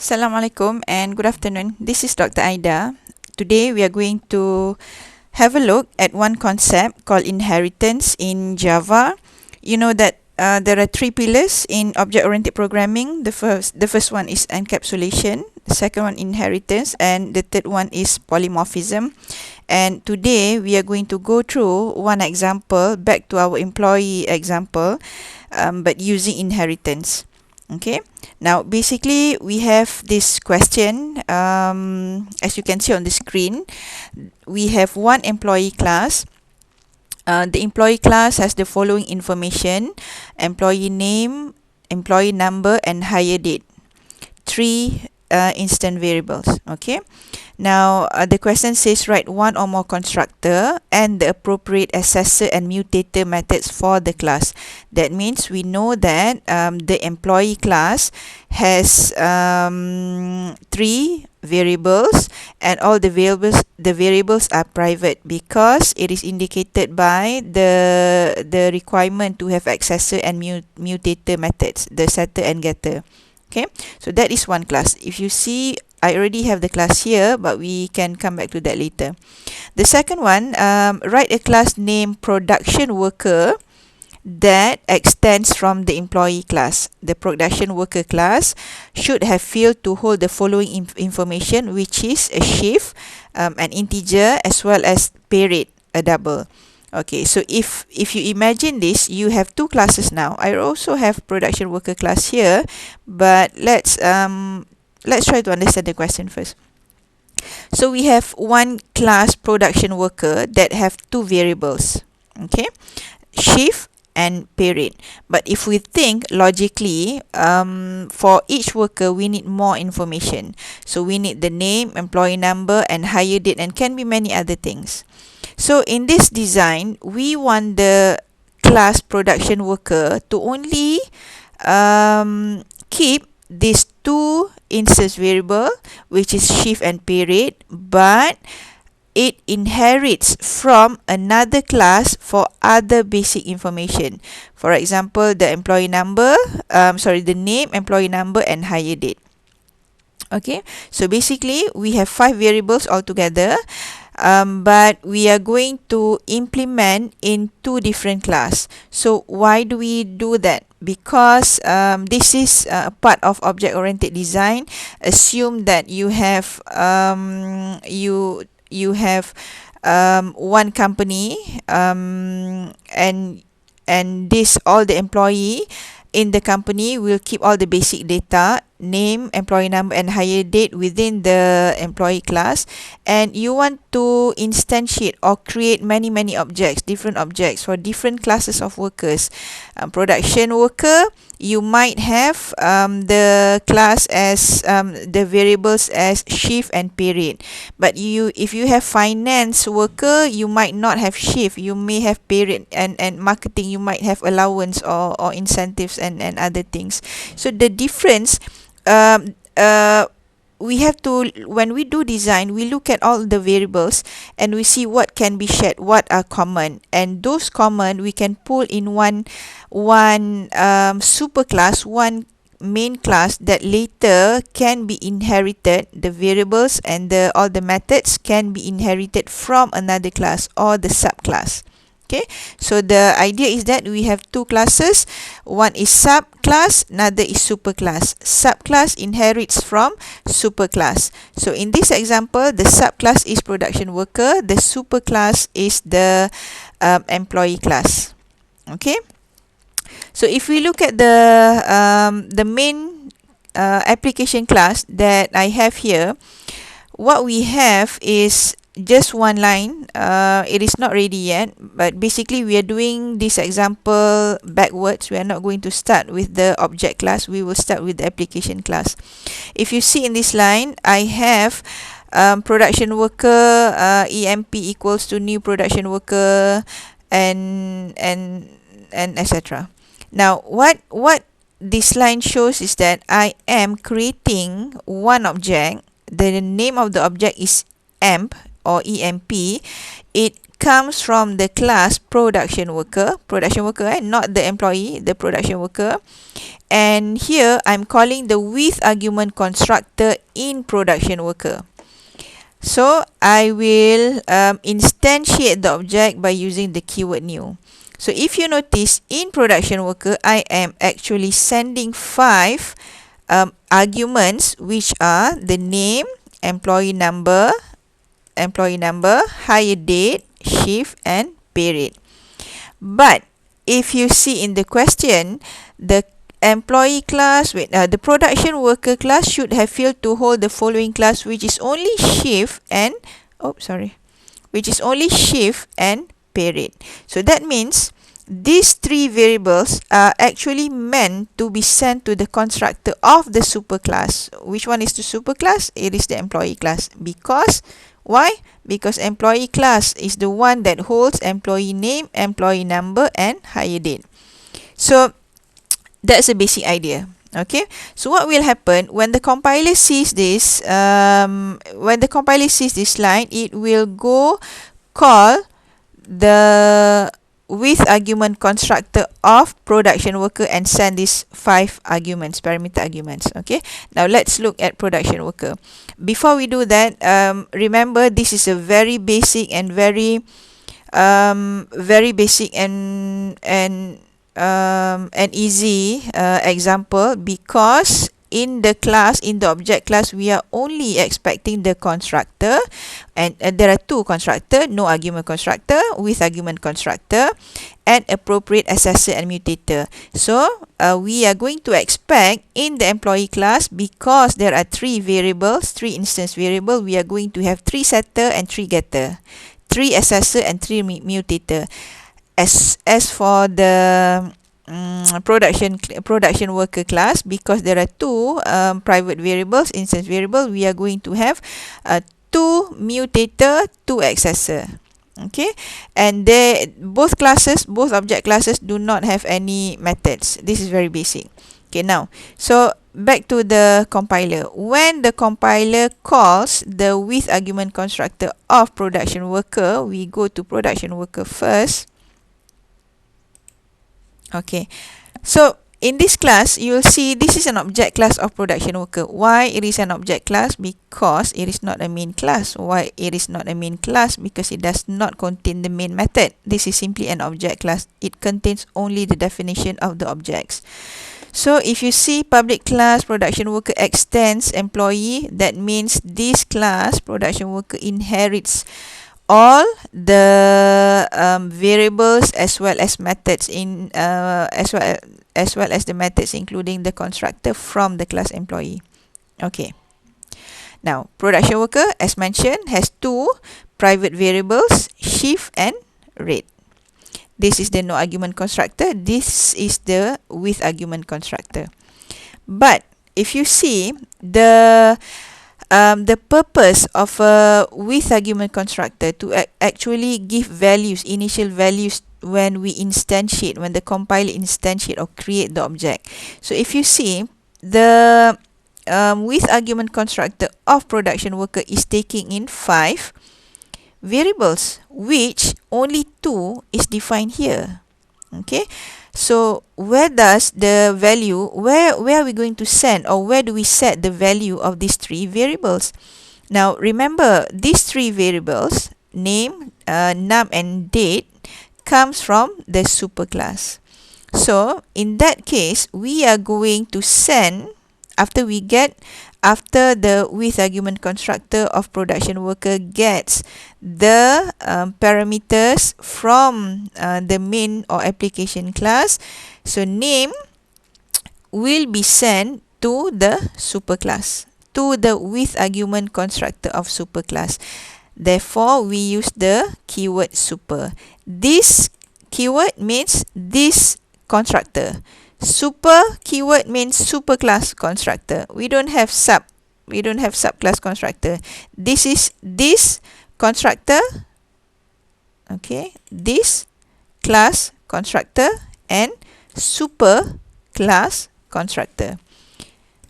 Assalamualaikum and good afternoon. This is Dr. Aida. Today we are going to have a look at one concept called inheritance in Java. You know that there are three pillars in object-oriented programming. The first one is encapsulation, the second one inheritance, and the third one is polymorphism. And today we are going to go through one example back to our employee example, but using inheritance. Okay, now basically we have this question, as you can see on the screen. We have one employee class. The employee class has the following information: employee name, employee number, and hire date. Three instant variables. Okay, now the question says write one or more constructor and the appropriate accessor and mutator methods for the class. That means we know that the employee class has three variables, and all the variables are private because it is indicated by the requirement to have accessor and mutator methods, the setter and getter. Okay, so that is one class. If you see, I already have the class here, but we can come back to that later. The second one, write a class named production worker that extends from the employee class. The production worker class should have field to hold the following information, which is a shift, an integer, as well as pay rate, a double. Okay, so if you imagine this, you have two classes now. I also have production worker class here, but let's try to understand the question first. So we have one class production worker that have two variables, okay, shift and pay rate. But if we think logically, for each worker we need more information. So we need the name, employee number, and hire date, and can be many other things. So in this design, we want the class production worker to only keep these two instance variable, which is shift and pay rate, but it inherits from another class for other basic information. For example, the the name, employee number, and hire date. Okay, so basically we have 5 variables altogether, but we are going to implement in 2 different class. So why do we do that? Because this is part of object-oriented design. Assume that you have you have one company, and this all the employee in the company will keep all the basic data, name, employee number, and hire date within the employee class. And you want to instantiate or create many objects, different objects for different classes of workers. Production worker, you might have the class as the variables as shift and pay rate. But if you have finance worker, you might not have shift. You may have pay rate, and marketing, you might have allowance or incentives and other things. So the difference, we have to, when we do design, we look at all the variables and we see what can be shared, what are common, and those common we can pull in one super class, one main class that later can be inherited. The variables and all the methods can be inherited from another class or the subclass. Okay, so the idea is that we have 2 classes. One is subclass, another is superclass. Subclass inherits from superclass. So in this example, the subclass is production worker, the superclass is the employee class. Okay, so if we look at the main application class that I have here, what we have is just one line. It is not ready yet, but basically we are doing this example backwards. We are not going to start with the object class, we will start with the application class. If you see in this line, I have production worker, EMP equals to new production worker, and etc. Now what this line shows is that I am creating one object. The name of the object is EMP or EMP. It comes from the class production worker, not the employee, the production worker. And here I'm calling the with argument constructor in production worker. So I will instantiate the object by using the keyword new. So if you notice, in production worker, I am actually sending 5 arguments, which are the name, employee number, hire date, shift, and pay rate. But if you see in the question, the employee class, the production worker class should have failed to hold the following class, which is only shift and pay rate. So that means these 3 variables are actually meant to be sent to the constructor of the superclass. Which one is the superclass? It is the employee class. Because why? Because employee class is the one that holds employee name, employee number, and hire date. So that's a basic idea. Okay, so what will happen when the compiler sees this? When the compiler sees this line, it will go call the with argument constructor of production worker and send these 5 arguments, parameter arguments. Okay, now let's look at production worker. Before we do that, remember this is a very basic and very basic and an easy example, because in the object class, we are only expecting the constructor, and there are 2 constructor: no argument constructor, with argument constructor, and appropriate assessor and mutator. So we are going to expect in the employee class, because there are 3 variables, 3 instance variable, we are going to have 3 setter and 3 getter, 3 assessor and 3 mutator. As for the production worker class, because there are 2 private variables, instance variable, we are going to have 2 mutator, 2 accessor. Okay, and both object classes do not have any methods. This is very basic. Okay, now so back to the compiler. When the compiler calls the with argument constructor of production worker, we go to production worker first. Okay, so in this class, you will see this is an object class of production worker. Why it is an object class? Because it is not a main class. Why it is not a main class? Because it does not contain the main method. This is simply an object class. It contains only the definition of the objects. So if you see public class production worker extends employee, that means this class production worker inherits all the variables as well as methods as well as the methods, including the constructor, from the class employee. Okay, now production worker, as mentioned, has 2 private variables, shift and rate. This is the no argument constructor, this is the with argument constructor. But if you see the purpose of a with argument constructor to actually give values, initial values, when we instantiate, when the compiler instantiate or create the object. So if you see, the with argument constructor of production worker is taking in 5 variables, which only 2 is defined here. Okay, so where does the value, where are we going to send, or where do we set the value of these 3 variables? Now remember, these 3 variables, name, num, and date, comes from the superclass. So in that case, we are going to send, after the with argument constructor of production worker gets the parameters from the main or application class, so name will be sent to the superclass, to the with argument constructor of superclass. Therefore, we use the keyword super. This keyword means this constructor. Super keyword means superclass constructor. We don't have subclass constructor. This is this constructor, okay, this class constructor, and super class constructor.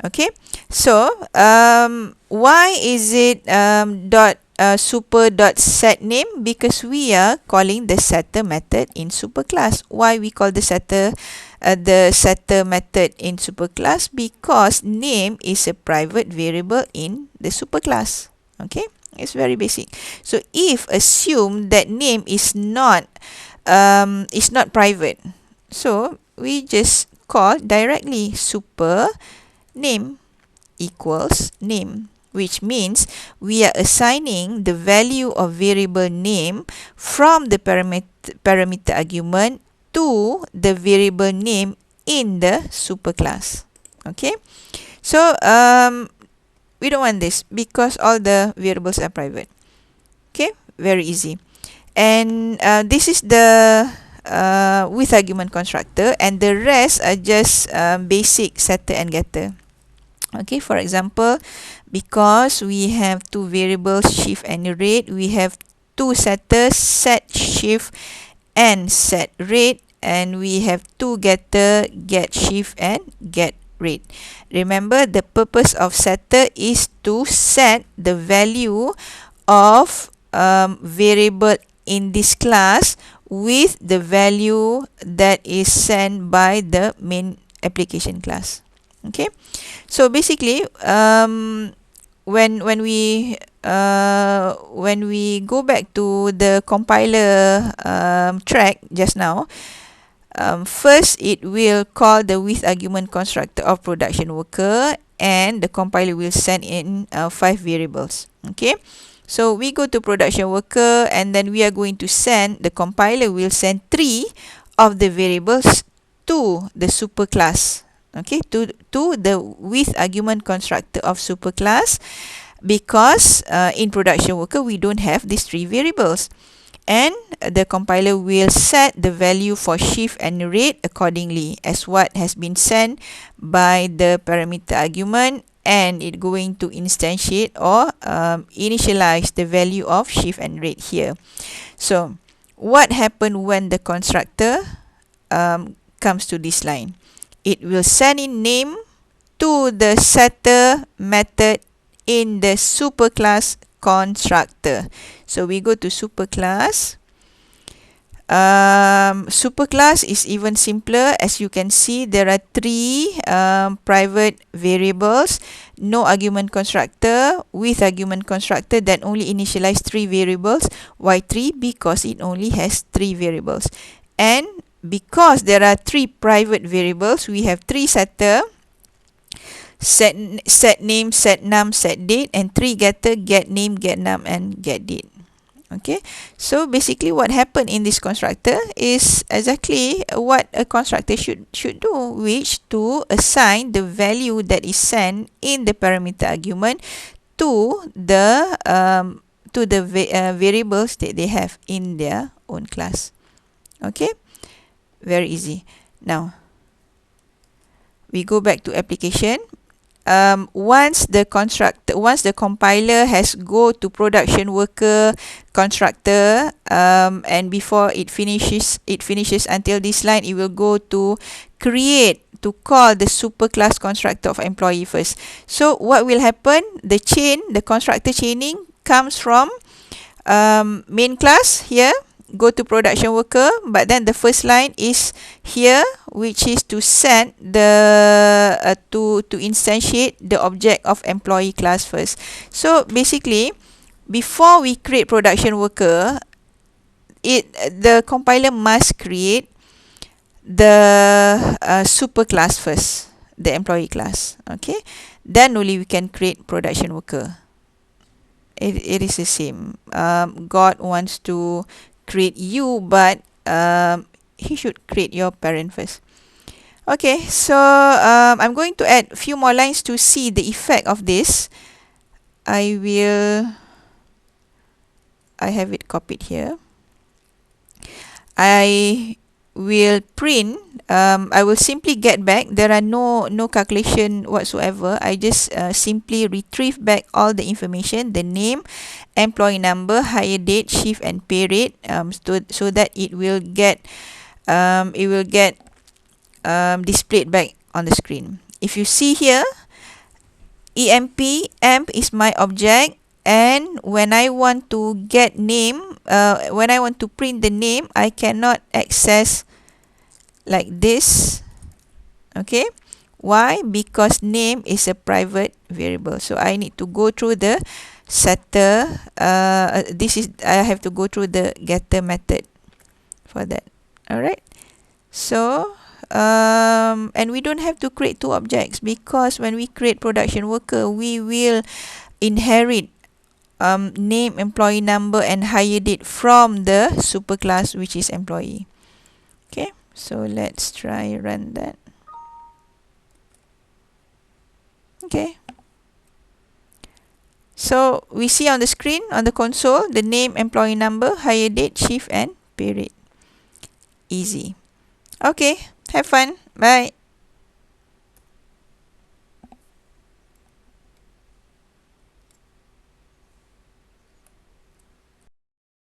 Okay, so why is it super.setName because we are calling the setter method in superclass. Why we call the setter method in superclass? Because name is a private variable in the superclass. Okay, it's very basic. So if assume that name is not private, so we just call directly super name equals name, which means we are assigning the value of variable name from the parameter argument to the variable name in the superclass. Okay, so we don't want this because all the variables are private. Okay, very easy. And this is the with argument constructor, and the rest are just basic setter and getter. Okay, for example, because we have two variables shift and rate, we have two setters, set shift and set rate, and we have two getter, get shift and get rate. Remember, the purpose of setter is to set the value of variable in this class with the value that is sent by the main application class. Okay, so basically when we go back to the compiler track just now, first it will call the with argument constructor of production worker, and the compiler will send in 5 variables. Okay, so we go to production worker, and then we are going to send, the compiler will send 3 of the variables to the superclass. Okay, to the with argument constructor of superclass, because in production worker we don't have these 3 variables, and the compiler will set the value for shift and rate accordingly as what has been sent by the parameter argument, and it going to instantiate or initialize the value of shift and rate here. So what happened when the constructor comes to this line? It will send in name to the setter method in the superclass constructor. So we go to superclass. Superclass is even simpler. As you can see, there are 3 private variables, no argument constructor, with argument constructor that only initialize 3 variables. Why 3? Because it only has 3 variables. And because there are 3 private variables, we have 3 setter, set name, set num, set date, and 3 getter, get name, get num, and get date. Okay, so basically what happened in this constructor is exactly what a constructor should do, which to assign the value that is sent in the parameter argument to the variables that they have in their own class. Okay, very easy. Now we go back to application. Once the compiler has go to production worker constructor, and before it finishes until this line, it will go to create, to call the superclass constructor of employee first. So what will happen? The constructor chaining comes from main class here, go to production worker, but then the first line is here, which is to set the to instantiate the object of employee class first. So basically, before we create production worker, the compiler must create the superclass first, the employee class. Okay, then only we can create production worker. It is the same. God wants to create you, but he should create your parent first. Okay, so I'm going to add a few more lines to see the effect of this. I have it copied here. I will print, I will simply get back, there are no calculation whatsoever. I just simply retrieve back all the information, the name, employee number, hire date, shift and pay rate, so that it will get displayed back on the screen. If you see here, emp is my object, and when I want to get name, when I want to print the name, I cannot access like this. Okay, why? Because name is a private variable, so I need to go through the setter. I have to go through the getter method for that. Alright, so and we don't have to create two objects, because when we create production worker, we will inherit name, employee number, and hire date from the superclass, which is employee. Okay, so let's try run that. Okay, so we see on the screen, on the console, the name, employee number, hire date, shift, and pay rate. Easy. Okay, have fun. Bye.